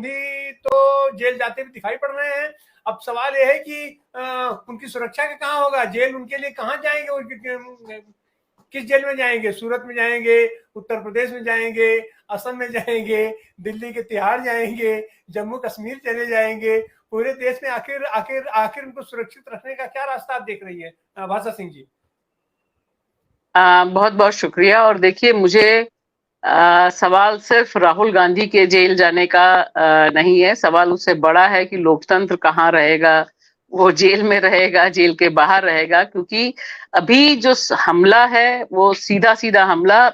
गांधी तो जेल जाते हुए दिखाई पड़ रहे हैं। अब सवाल यह है कि उनकी सुरक्षा का कहाँ होगा, जेल उनके लिए कहाँ जाएंगे, किस जेल में जाएंगे, सूरत में जाएंगे, उत्तर प्रदेश में जाएंगे, असम में जाएंगे, दिल्ली के तिहाड़ जाएंगे, जम्मू कश्मीर चले जाएंगे, पूरे देश में आखिर आखिर आखिर उनको सुरक्षित रखने का क्या रास्ता आप देख रही है भाषा सिंह जी? बहुत बहुत शुक्रिया। और देखिए, मुझे सवाल सिर्फ राहुल गांधी के जेल जाने का नहीं है, सवाल उससे बड़ा है कि लोकतंत्र कहाँ रहेगा, वो जेल में रहेगा, जेल के बाहर रहेगा, क्योंकि अभी जो हमला है वो सीधा सीधा हमला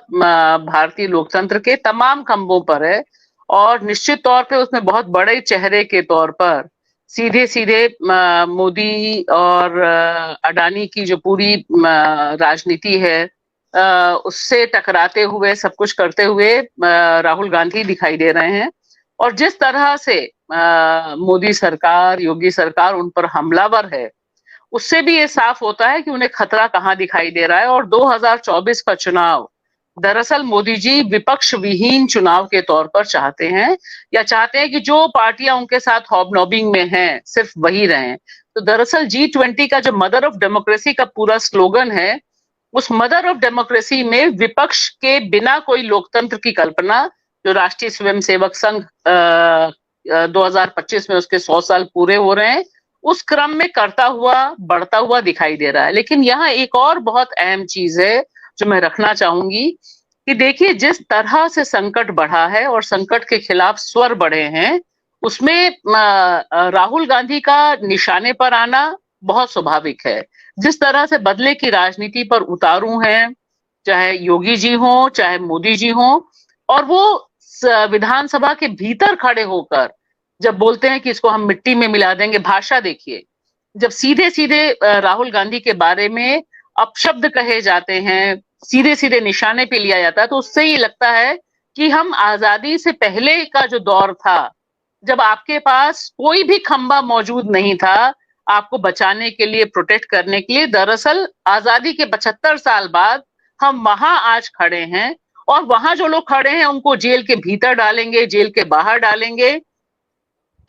भारतीय लोकतंत्र के तमाम खंभों पर है। और निश्चित तौर पे उसमें बहुत बड़े चेहरे के तौर पर सीधे सीधे मोदी और अडानी की जो पूरी राजनीति है उससे टकराते हुए, सब कुछ करते हुए राहुल गांधी दिखाई दे रहे हैं। और जिस तरह से मोदी सरकार, योगी सरकार उन पर हमलावर है, उससे भी ये साफ होता है कि उन्हें खतरा कहाँ दिखाई दे रहा है। और 2024 का चुनाव दरअसल मोदी जी विपक्ष विहीन चुनाव के तौर पर चाहते हैं, या चाहते हैं कि जो पार्टियां उनके साथ हॉबनॉबिंग में हैं सिर्फ वही रहें। तो दरअसल G20 का जो मदर ऑफ डेमोक्रेसी का पूरा स्लोगन है, उस मदर ऑफ डेमोक्रेसी में विपक्ष के बिना कोई लोकतंत्र की कल्पना, जो राष्ट्रीय स्वयंसेवक संघ 2025 में उसके 100 साल पूरे हो रहे हैं, उस क्रम में करता हुआ, बढ़ता हुआ दिखाई दे रहा है। लेकिन यहाँ एक और बहुत अहम चीज है जो मैं रखना चाहूंगी कि देखिए, जिस तरह से संकट बढ़ा है और संकट के खिलाफ स्वर बढ़े हैं, उसमें राहुल गांधी का निशाने पर आना बहुत स्वाभाविक है। जिस तरह से बदले की राजनीति पर उतारू हैं, चाहे योगी जी हो, चाहे मोदी जी हो, और वो विधानसभा के भीतर खड़े होकर जब बोलते हैं कि इसको हम मिट्टी में मिला देंगे, भाषा देखिए, जब सीधे सीधे राहुल गांधी के बारे में अपशब्द कहे जाते हैं, सीधे सीधे निशाने पे लिया जाता है, तो उससे ही लगता है कि हम आजादी से पहले का जो दौर था, जब आपके पास कोई भी खंबा मौजूद नहीं था आपको बचाने के लिए, प्रोटेक्ट करने के लिए, दरअसल आजादी के 75 साल बाद हम वहां आज खड़े हैं। और वहां जो लोग खड़े हैं उनको जेल के भीतर डालेंगे, जेल के बाहर डालेंगे,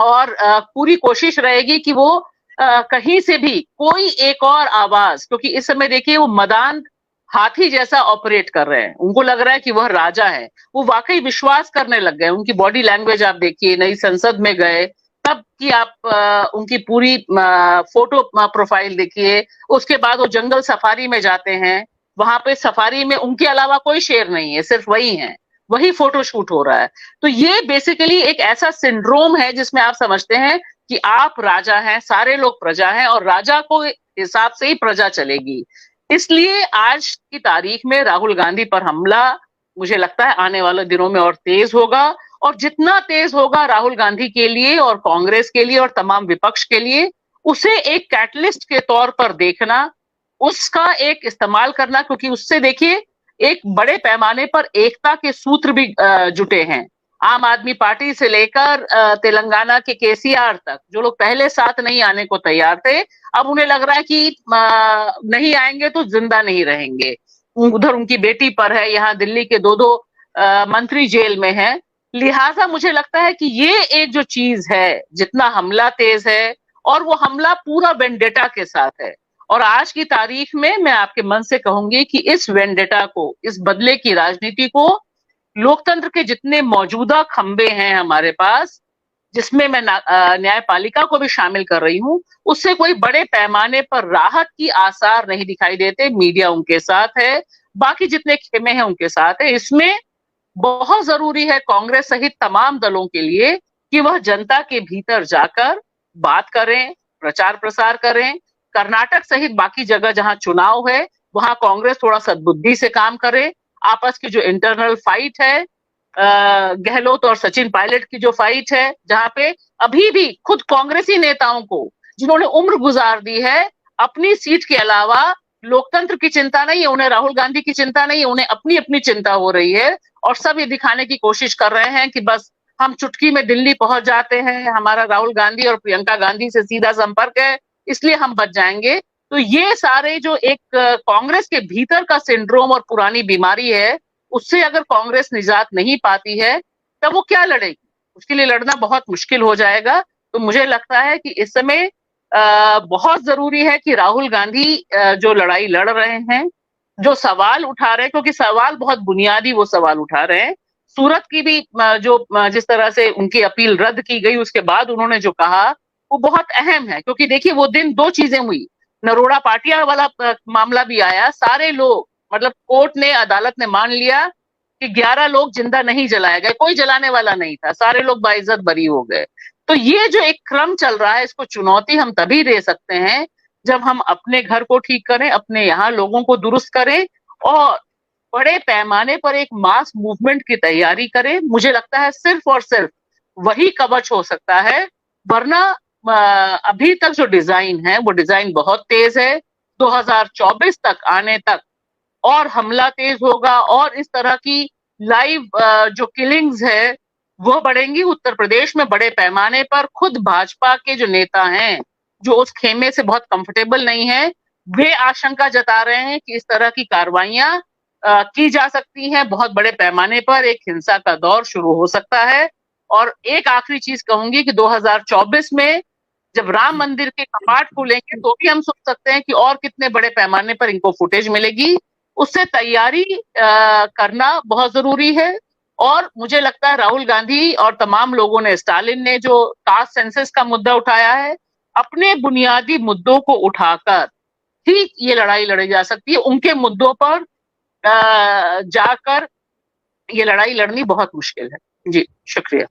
और पूरी कोशिश रहेगी कि वो कहीं से भी कोई एक और आवाज, क्योंकि इस समय देखिए वो मदान हाथी जैसा ऑपरेट कर रहे हैं, उनको लग रहा है कि वह राजा है, वो वाकई विश्वास करने लग गए। उनकी बॉडी लैंग्वेज आप देखिए, नई संसद में गए तब की आप उनकी पूरी फोटो प्रोफाइल देखिए, उसके बाद वो जंगल सफारी में जाते हैं, वहां पे सफारी में उनके अलावा कोई शेर नहीं है, सिर्फ वही है, वही फोटो शूट हो रहा है। तो ये बेसिकली एक ऐसा सिंड्रोम है जिसमें आप समझते हैं कि आप राजा हैं, सारे लोग प्रजा हैं, और राजा को हिसाब से ही प्रजा चलेगी। इसलिए आज की तारीख में राहुल गांधी पर हमला मुझे लगता है आने वाले दिनों में और तेज होगा, और जितना तेज होगा राहुल गांधी के लिए और कांग्रेस के लिए और तमाम विपक्ष के लिए, उसे एक कैटलिस्ट के तौर पर देखना, उसका एक इस्तेमाल करना, क्योंकि उससे देखिए एक बड़े पैमाने पर एकता के सूत्र भी जुटे हैं। आम आदमी पार्टी से लेकर तेलंगाना के केसीआर तक, जो लोग पहले साथ नहीं आने को तैयार थे, अब उन्हें लग रहा है कि नहीं आएंगे तो जिंदा नहीं रहेंगे। उधर उनकी बेटी पर है, यहाँ दिल्ली के दो मंत्री जेल में हैं। लिहाजा मुझे लगता है कि ये एक जो चीज है, जितना हमला तेज है, और वो हमला पूरा वेंडेटा के साथ है। और आज की तारीख में मैं आपके मन से कहूंगी कि इस वेंडेटा को, इस बदले की राजनीति को, लोकतंत्र के जितने मौजूदा खंबे हैं हमारे पास, जिसमें मैं न्यायपालिका को भी शामिल कर रही हूं, उससे कोई बड़े पैमाने पर राहत की आसार नहीं दिखाई देते। मीडिया उनके साथ है, बाकी जितने खेमे हैं उनके साथ है। इसमें बहुत जरूरी है कांग्रेस सहित तमाम दलों के लिए कि वह जनता के भीतर जाकर बात करें, प्रचार प्रसार करें। कर्नाटक सहित बाकी जगह जहां चुनाव है, वहां कांग्रेस थोड़ा सद्बुद्धि से काम करे। आपस की जो इंटरनल फाइट है, गहलोत और सचिन पायलट की जो फाइट है, जहां पे अभी भी खुद कांग्रेसी नेताओं को, जिन्होंने उम्र गुजार दी है, अपनी सीट के अलावा लोकतंत्र की चिंता नहीं है, उन्हें राहुल गांधी की चिंता नहीं है, उन्हें अपनी अपनी चिंता हो रही है। और सब ये दिखाने की कोशिश कर रहे हैं कि बस हम चुटकी में दिल्ली पहुंच जाते हैं, हमारा राहुल गांधी और प्रियंका गांधी से सीधा संपर्क है, इसलिए हम बच जाएंगे। तो ये सारे जो एक कांग्रेस के भीतर का सिंड्रोम और पुरानी बीमारी है, उससे अगर कांग्रेस निजात नहीं पाती है, तब वो क्या लड़ेगी? उसके लिए लड़ना बहुत मुश्किल हो जाएगा। तो मुझे लगता है कि इस समय बहुत जरूरी है कि राहुल गांधी जो लड़ाई लड़ रहे हैं, जो सवाल उठा रहे हैं, क्योंकि सवाल बहुत बुनियादी वो सवाल उठा रहे हैं। सूरत की भी जिस तरह से उनकी अपील रद्द की गई, उसके बाद उन्होंने जो कहा वो बहुत अहम है। क्योंकि देखिए वो दिन दो चीजें हुई, नरोड़ा पाटिया वाला मामला भी आया, सारे लोग मतलब कोर्ट ने, अदालत ने मान लिया कि 11 लोग जिंदा नहीं जलाए गए, कोई जलाने वाला नहीं था, सारे लोग बाइज्जत बरी हो गए। तो ये जो एक क्रम चल रहा है, इसको चुनौती हम तभी दे सकते हैं जब हम अपने घर को ठीक करें, अपने यहाँ लोगों को दुरुस्त करें और बड़े पैमाने पर एक मास मूवमेंट की तैयारी करें। मुझे लगता है सिर्फ और सिर्फ वही कवच हो सकता है, वरना अभी तक जो डिजाइन है वो डिजाइन बहुत तेज है। 2024 तक आने तक और हमला तेज होगा और इस तरह की लाइव जो किलिंग्स है वो बढ़ेंगी। उत्तर प्रदेश में बड़े पैमाने पर खुद भाजपा के जो नेता हैं, जो उस खेमे से बहुत कंफर्टेबल नहीं है, वे आशंका जता रहे हैं कि इस तरह की कार्रवाइयां की जा सकती हैं, बहुत बड़े पैमाने पर एक हिंसा का दौर शुरू हो सकता है। और एक आखिरी चीज कहूंगी कि 2024 में जब राम मंदिर के कपाट खुलेंगे तो भी हम सोच सकते हैं कि और कितने बड़े पैमाने पर इनको फुटेज मिलेगी। उससे तैयारी करना बहुत जरूरी है। और मुझे लगता है राहुल गांधी और तमाम लोगों ने, स्टालिन ने जो कास्ट सेंसस का मुद्दा उठाया है, अपने बुनियादी मुद्दों को उठाकर ठीक ये लड़ाई लड़ी जा सकती है। उनके मुद्दों पर जाकर ये लड़ाई लड़नी बहुत मुश्किल है। जी शुक्रिया।